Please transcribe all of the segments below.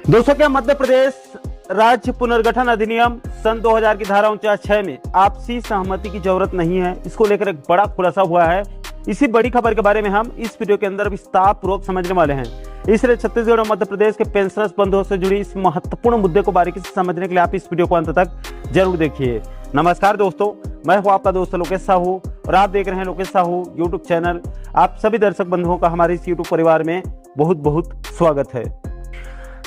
दोस्तों, क्या मध्य प्रदेश राज्य पुनर्गठन अधिनियम सन 2000 की धारा 49(6) में आपसी सहमति की जरूरत नहीं है? इसको लेकर एक बड़ा खुलासा हुआ है। इसी बड़ी खबर के बारे में हम इस वीडियो के अंदर विस्तार पूर्वक समझने वाले हैं। इसलिए छत्तीसगढ़ और मध्य प्रदेश के पेंशनर्स बंधुओं से जुड़ी इस महत्वपूर्ण मुद्दे को बारीकी से समझने के लिए आप इस वीडियो को अंत तक जरूर देखिए। नमस्कार दोस्तों, मैं हूं आपका दोस्त लोकेश साहू और आप देख रहे हैं लोकेश साहू यूट्यूब चैनल। आप सभी दर्शक बंधुओं का हमारे इस यूट्यूब परिवार में बहुत बहुत स्वागत है।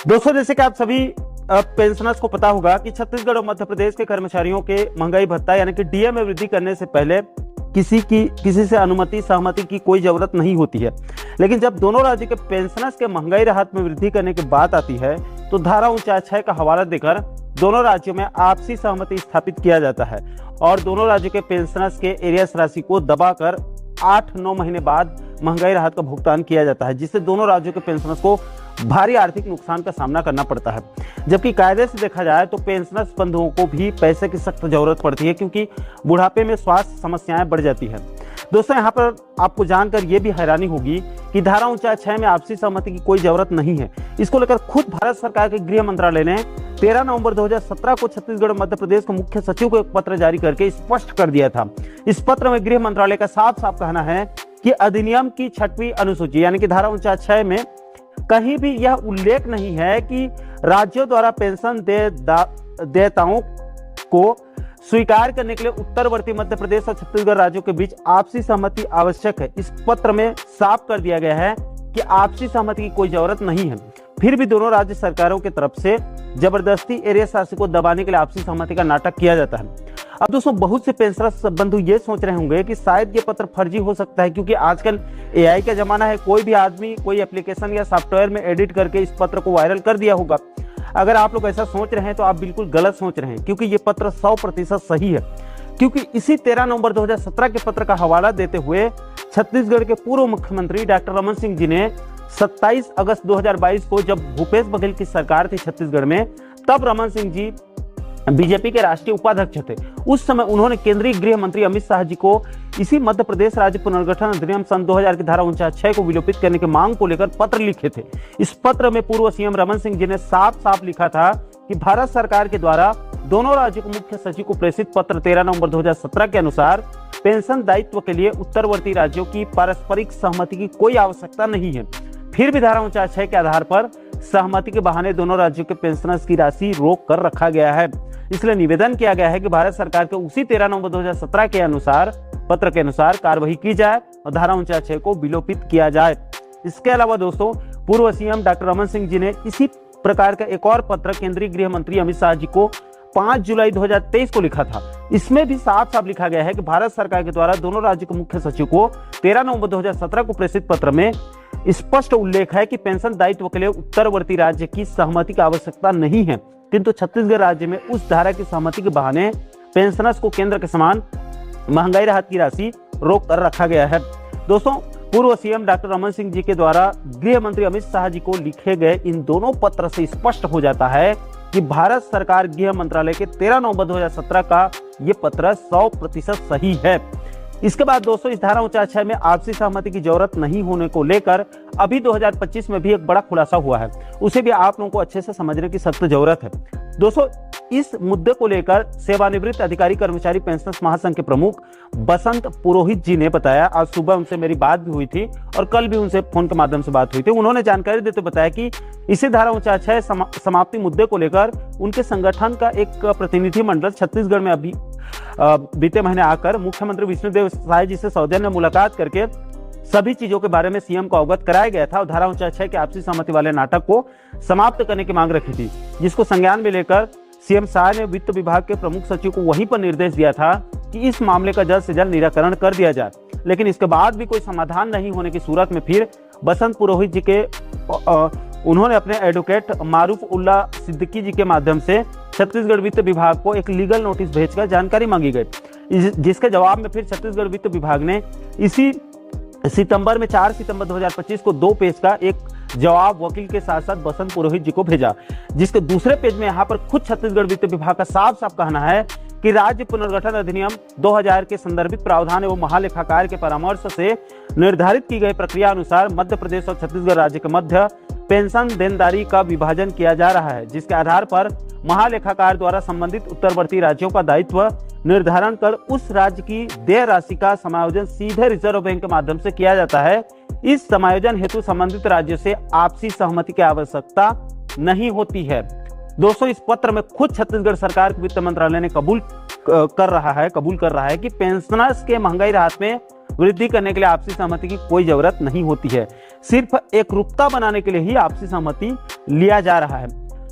दोस्तों, जैसे कि आप सभी पेंशनर्स को पता होगा कि छत्तीसगढ़ और मध्य प्रदेश के कर्मचारियों के महंगाई भत्ता यानी कि डीए में वृद्धि करने से पहले किसी से अनुमति सहमति की कोई जरूरत नहीं होती है। लेकिन जब दोनों राज्य के पेंशनर्स के महंगाई राहत में वृद्धि करने की बात आती है तो धारा 49(6) का हवाला देकर दोनों राज्यों में आपसी सहमति स्थापित किया जाता है और दोनों राज्यों के पेंशनर्स के एरियर्स राशि को दबाकर 8-9 महीने बाद महंगाई राहत का भुगतान किया जाता है, जिससे दोनों राज्यों के पेंशनर्स को भारी आर्थिक नुकसान का सामना करना पड़ता है। जबकि कायदे से देखा जाए तो पेंशनर्स बंधुओं को भी पैसे की सख्त जरूरत पड़ती है, क्योंकि बुढ़ापे में स्वास्थ्य समस्याएं बढ़ जाती है। दोस्तों, यहाँ पर आपको जानकर यह भी हैरानी होगी कि धारा 49(6) में आपसी सहमति की कोई जरूरत नहीं है। इसको लेकर खुद भारत सरकार के गृह मंत्रालय ने 13 नवंबर 2017 को छत्तीसगढ़ और मध्य प्रदेश के मुख्य सचिव को एक पत्र जारी करके स्पष्ट कर दिया था। इस पत्र में गृह मंत्रालय का साफ साफ कहना है कि अधिनियम की 6वीं अनुसूची यानी कि धारा 49(6) में कहीं भी यह उल्लेख नहीं है कि राज्यों द्वारा पेंशन देयताओं को स्वीकार करने के लिए उत्तरवर्ती मध्य प्रदेश और छत्तीसगढ़ राज्यों के बीच आपसी सहमति आवश्यक है। इस पत्र में साफ कर दिया गया है कि आपसी सहमति की कोई जरूरत नहीं है। फिर भी दोनों राज्य सरकारों की तरफ से जबरदस्ती एरियर्स राशि को दबाने के लिए आपसी सहमति का नाटक किया जाता है। अब दोस्तों, बहुत से पेंशनर्स बंधु ये सोच रहे होंगे कि शायद ये पत्र फर्जी हो सकता है, क्योंकि आजकल एआई का जमाना है। कोई भी आदमी कोई एप्लीकेशन या सॉफ्टवेयर में एडिट करके इस पत्र को वायरल कर दिया होगा। अगर आप लोग ऐसा सोच रहे हैं तो आप बिल्कुल गलत सोच रहे हैं, क्योंकि ये पत्र 100% सही है। क्योंकि इसी 13 नवंबर 2017 के पत्र का हवाला देते हुए छत्तीसगढ़ के पूर्व मुख्यमंत्री डॉक्टर रमन सिंह जी ने 27 अगस्त 2022 को, जब भूपेश बघेल की सरकार थी छत्तीसगढ़ में, तब रमन सिंह जी बीजेपी के राष्ट्रीय उपाध्यक्ष थे। उस समय उन्होंने केंद्रीय गृह मंत्री अमित शाह जी को इसी मध्य प्रदेश राज्य पुनर्गठन अधिनियम सन 2000 की धारा 49(6) को विलोपित करने की मांग को लेकर पत्र लिखे थे। इस पत्र में पूर्व सीएम रमन सिंह जी ने साफ साफ लिखा था कि भारत सरकार के द्वारा दोनों राज्यों के मुख्य सचिव को प्रेषित पत्र 13 नवंबर 2017 के अनुसार पेंशन दायित्व के लिए उत्तरवर्ती राज्यों की पारस्परिक सहमति की कोई आवश्यकता नहीं है। फिर भी धारा 49(6) के आधार पर सहमति के बहाने दोनों राज्यों के पेंशनर्स की राशि रोक कर रखा गया है। इसलिए निवेदन किया गया है कि भारत सरकार के उसी 13 नवंबर 2017 के अनुसार पत्र के अनुसार कार्रवाई की जाए और धारा 49(6) को विलोपित किया जाए। इसके अलावा दोस्तों, पूर्व सीएम डॉक्टर रमन सिंह जी ने इसी प्रकार का एक और पत्र केंद्रीय गृह मंत्री अमित शाह जी को 5 जुलाई 2023 को लिखा था। इसमें भी साफ साफ लिखा गया है कि भारत सरकार के द्वारा दोनों राज्यों के मुख्य सचिव को 13 नवंबर 2017 को प्रेषित पत्र में स्पष्ट उल्लेख है कि पेंशन दायित्व के लिए उत्तरवर्ती राज्य की सहमति की आवश्यकता नहीं है, किंतु छत्तीसगढ़ राज्य में उस धारा की सहमति के बहाने पेंशनर्स को केंद्र के समान महंगाई राहत की राशि रोक कर रखा गया है। दोस्तों, पूर्व सीएम डॉक्टर रमन सिंह जी के द्वारा गृह मंत्री अमित शाह जी को लिखे गए इन दोनों पत्र से स्पष्ट हो जाता है कि भारत सरकार गृह मंत्रालय के 13 नवंबर 2017 का ये पत्र 100% सही है। इसके बाद दोस्तों, इस धारा 49(6) में आपसी सहमति की जरूरत नहीं होने को लेकर अभी 2025 में भी एक बड़ा खुलासा हुआ है। उसे भी आप लोगों को अच्छे से समझने की सख्त जरूरत है। दोस्तों, इस मुद्दे को लेकर सेवानिवृत्त अधिकारी कर्मचारी पेंशनर्स महासंघ के प्रमुख बसंत पुरोहित जी ने बताया। आज सुबह उनसे मेरी बात भी हुई थी और कल भी उनसे फोन के माध्यम से बात हुई थी। उन्होंने जानकारी देते बताया कि इसी धारा 49(6) समाप्ति मुद्दे को लेकर उनके संगठन का एक प्रतिनिधि मंडल छत्तीसगढ़ में अभी बीते महीने आकर मुख्यमंत्री विष्णुदेव साय जी से सौजन्य मुलाकात करके सभी चीजों के बारे में सीएम को अवगत कराया गया था और धारा 49(6) के आपसी सहमति वाले नाटक को समाप्त करने की मांग रखी थी, जिसको संज्ञान में लेकर सीएम शाह ने वित्त विभाग के प्रमुख सचिव को वहीं पर निर्देश दिया था कि इस मामले का जल्द से जल्द निराकरण कर दिया जाए। लेकिन इसके बाद भी कोई समाधान नहीं होने की सूरत में फिर बसंत पुरोहित जी के उन्होंने अपने एडवोकेट मारूफ उल्ला सिद्दीकी जी के माध्यम से छत्तीसगढ़ वित्त विभाग को एक लीगल नोटिस भेजकर जानकारी मांगी गई, जिसके जवाब में फिर छत्तीसगढ़ वित्त विभाग ने इसी सितंबर में 4 सितंबर 2025 को 2 पेज का एक जवाब वकील के साथ साथ बसंत पुरोहित जी को भेजा, जिसके दूसरे पेज में यहाँ पर खुद छत्तीसगढ़ वित्त विभाग का साफ साफ कहना है कि राज्य पुनर्गठन अधिनियम 2000 के संदर्भित प्रावधान एवं महालेखाकार के परामर्श से निर्धारित की गई प्रक्रिया अनुसार मध्य प्रदेश और छत्तीसगढ़ राज्य के मध्य पेंशन देनदारी का विभाजन किया जा रहा है, जिसके आधार पर महालेखाकार द्वारा संबंधित उत्तरवर्ती राज्यों का दायित्व निर्धारण कर उस राज्य की देय राशि का समायोजन सीधे रिजर्व बैंक के माध्यम से किया जाता है। इस समायोजन हेतु संबंधित राज्यों से आपसी सहमति की आवश्यकता नहीं होती है। दोस्तों, इस पत्र में खुद छत्तीसगढ़ सरकार के वित्त मंत्रालय ने कबूल कर रहा है कि पेंशनर्स के महंगाई राहत में वृद्धि करने के लिए आपसी सहमति की कोई जरूरत नहीं होती है। सिर्फ एकरूपता बनाने के लिए ही आपसी सहमति लिया जा रहा है।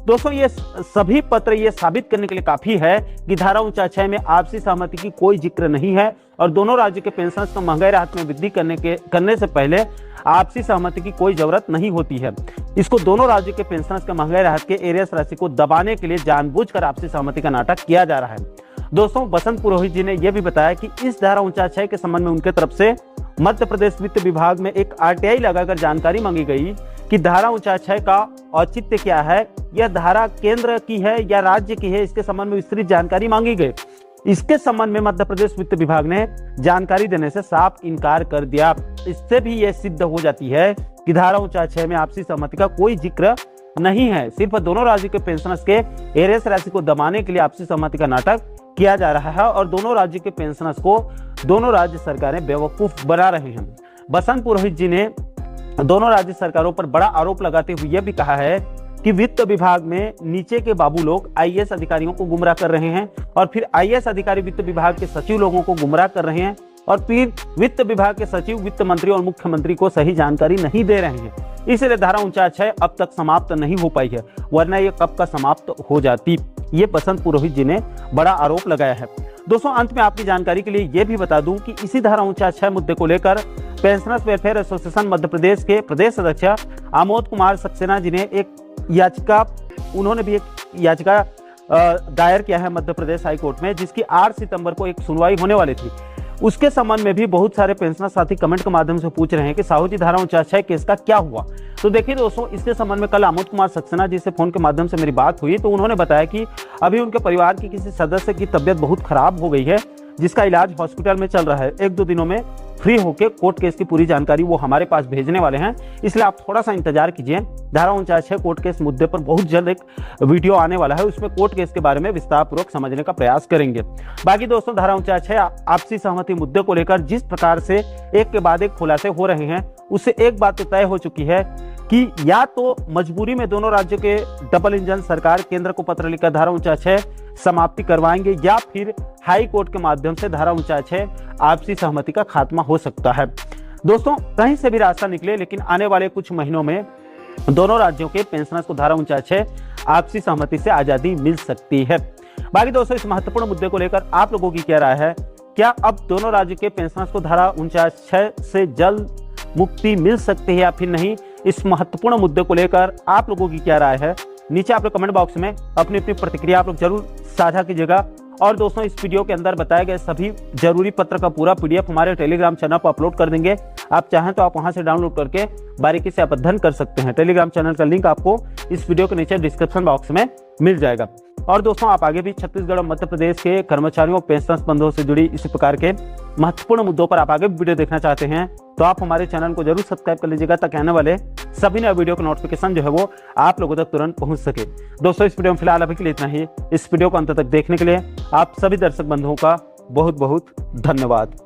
दोस्तों, ये सभी पत्र ये साबित करने के लिए काफी है कि धारा 49 में आपसी सहमति की कोई जिक्र नहीं है और दोनों राज्यों के पेंशनर्स को महंगाई राहत में वृद्धि करने से पहले आपसी सहमति की कोई जरूरत नहीं होती है। इसको दोनों राज्यों के पेंशनर्स के महंगाई राहत के एरियस राशि को दबाने के लिए जानबूझकर आपसी सहमति का नाटक किया जा रहा है। दोस्तों, बसंत पुरोहित जी ने यह भी बताया कि इस धारा 49 के संबंध में उनके तरफ से मध्य प्रदेश वित्त विभाग में एक आरटीआई लगाकर जानकारी मांगी गई कि धारा 49 का औचित्य क्या है, यह धारा केंद्र की है या राज्य की है, इसके संबंध में विस्तृत जानकारी मांगी गई। इसके संबंध में मध्य प्रदेश वित्त विभाग ने जानकारी देने से साफ इनकार कर दिया। इससे भी यह सिद्ध हो जाती है कि धारा 49 में आपसी सहमति का कोई जिक्र नहीं है। सिर्फ दोनों राज्यों के पेंशनर्स के एरियस राशि को दबाने के लिए आपसी सहमति का नाटक किया जा रहा है और दोनों राज्यों के पेंशनर्स को दोनों राज्य सरकारें बेवकूफ बना रहे हैं। बसंत पुरोहित जी ने दोनों राज्य सरकारों पर बड़ा आरोप लगाते हुए यह भी कहा है कि वित्त विभाग में नीचे के बाबू लोग आईएएस अधिकारियों को गुमराह कर रहे हैं और फिर आईएएस अधिकारी वित्त विभाग के सचिव लोगों को गुमराह कर रहे हैं और फिर वित्त विभाग के सचिव वित्त मंत्री और मुख्यमंत्री को सही जानकारी नहीं दे रहे हैं। इसलिए धारा 49 अब तक समाप्त नहीं हो पाई है, वरना ये कब का समाप्त हो जाती। ये बसंत पुरोहित जी ने बड़ा आरोप लगाया है। दोस्तों, अंत में आपकी जानकारी के लिए यह भी बता दूं कि इसी धारा 49 मुद्दे को लेकर pensioners welfare association Madhya Pradesh के प्रदेश अध्यक्ष आमोद कुमार सक्सेना जी ने एक याचिका दायर किया है मध्य प्रदेश हाईकोर्ट में, जिसकी 8 सितंबर को एक सुनवाई होने वाली थी। उसके संबंध में भी बहुत सारे पेंशनर साथी कमेंट के माध्यम से पूछ रहे हैं कि साहू जी धारा 49 केस का क्या हुआ। तो देखिए दोस्तों, इसके संबंध में कल आमोद कुमार सक्सेना जी से फोन के माध्यम से मेरी बात हुई तो उन्होंने बताया कि अभी उनके परिवार की किसी सदस्य की तबीयत बहुत खराब हो गई है, जिसका इलाज हॉस्पिटल में चल रहा है। 1-2 दिनों में फ्री होकर कोर्ट केस की पूरी जानकारी वो हमारे पास भेजने वाले हैं, इसलिए आप थोड़ा सा इंतजार कीजिए। धारा 49 कोर्ट केस मुद्दे पर बहुत जल्द एक वीडियो आने वाला है, उसमें कोर्ट केस के बारे में विस्तार पूर्वक समझने का प्रयास करेंगे। बाकी दोस्तों, धारा 49 आपसी सहमति मुद्दे को लेकर जिस प्रकार से एक के बाद एक खुलासे हो रहे हैं, उससे एक बात तो तय हो चुकी है कि या तो मजबूरी में दोनों राज्यों के डबल इंजन सरकार केंद्र को पत्र लिखकर धारा 49 समाप्ति करवाएंगे या फिर हाई कोर्ट के माध्यम से धारा 49 आपसी सहमति का खात्मा हो सकता है। दोस्तों, कहीं से भी रास्ता निकले, लेकिन आने वाले कुछ महीनों में दोनों राज्यों के पेंशनर्स को धारा 49 आपसी सहमति से आजादी मिल सकती है। बाकी दोस्तों, इस महत्वपूर्ण मुद्दे को लेकर आप लोगों की क्या राय है? क्या अब दोनों राज्यों के पेंशनर्स को धारा 49 से जल्द मुक्ति मिल सकती है या फिर नहीं? इस महत्वपूर्ण मुद्दे को लेकर आप लोगों की क्या राय है? नीचे आप लोग कमेंट बॉक्स में अपनी अपनी प्रतिक्रिया आप लोग जरूर साझा कीजिएगा। और दोस्तों, इस वीडियो के अंदर बताए गए सभी जरूरी पत्र का पूरा पीडीएफ हमारे टेलीग्राम चैनल पर अपलोड कर देंगे। आप चाहें तो आप वहां से डाउनलोड करके बारीकी से आप अध्ययन कर सकते हैं। टेलीग्राम चैनल का लिंक आपको इस वीडियो के नीचे डिस्क्रिप्शन बॉक्स में मिल जाएगा। और दोस्तों, आप आगे भी छत्तीसगढ़ और मध्य प्रदेश के कर्मचारियों और पेंशनर्स बंधुओं से जुड़ी इसी प्रकार के महत्वपूर्ण मुद्दों पर आप आगे भी वीडियो देखना चाहते हैं तो आप हमारे चैनल को जरूर सब्सक्राइब कर लीजिएगा, ताकि आने वाले सभी नए वीडियो का नोटिफिकेशन जो है वो आप लोगों तक तुरंत पहुंच सके। दोस्तों, इस वीडियो में फिलहाल अभी के लिए इतना ही। इस वीडियो को अंत तक देखने के लिए आप सभी दर्शक बंधुओं का बहुत बहुत धन्यवाद।